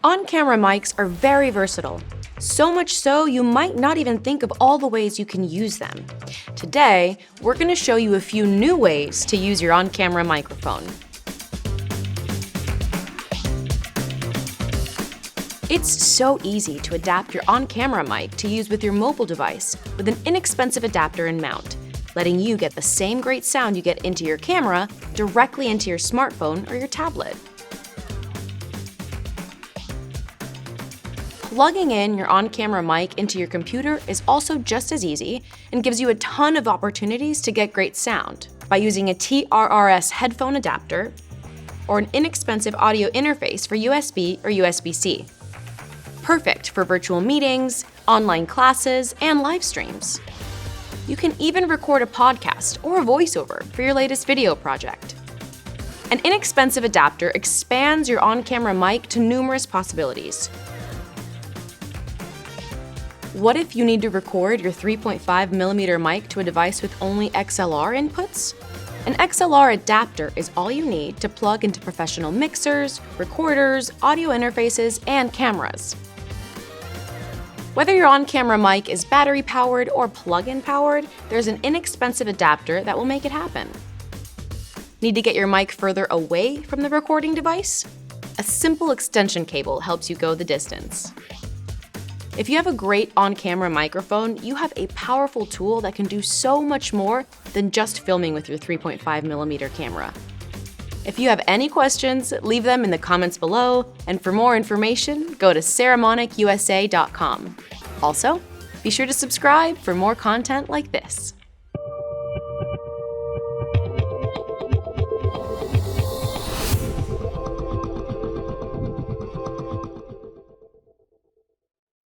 On-camera mics are very versatile. So much so, you might not even think of all the ways you can use them. Today, we're going to show you a few new ways to use your on-camera microphone. It's so easy to adapt your on-camera mic to use with your mobile device with an inexpensive adapter and mount, letting you get the same great sound you get into your camera directly into your smartphone or your tablet. Plugging in your on-camera mic into your computer is also just as easy and gives you a ton of opportunities to get great sound by using a TRRS headphone adapter or an inexpensive audio interface for USB or USB-C. Perfect for virtual meetings, online classes, and live streams. You can even record a podcast or a voiceover for your latest video project. An inexpensive adapter expands your on-camera mic to numerous possibilities. What if you need to record your 3.5mm mic to a device with only XLR inputs? An XLR adapter is all you need to plug into professional mixers, recorders, audio interfaces, and cameras. Whether your on-camera mic is battery-powered or plug-in powered, there's an inexpensive adapter that will make it happen. Need to get your mic further away from the recording device? A simple extension cable helps you go the distance. If you have a great on-camera microphone, you have a powerful tool that can do so much more than just filming with your 3.5mm camera. If you have any questions, leave them in the comments below, and for more information, go to saramonicusa.com. Also, be sure to subscribe for more content like this.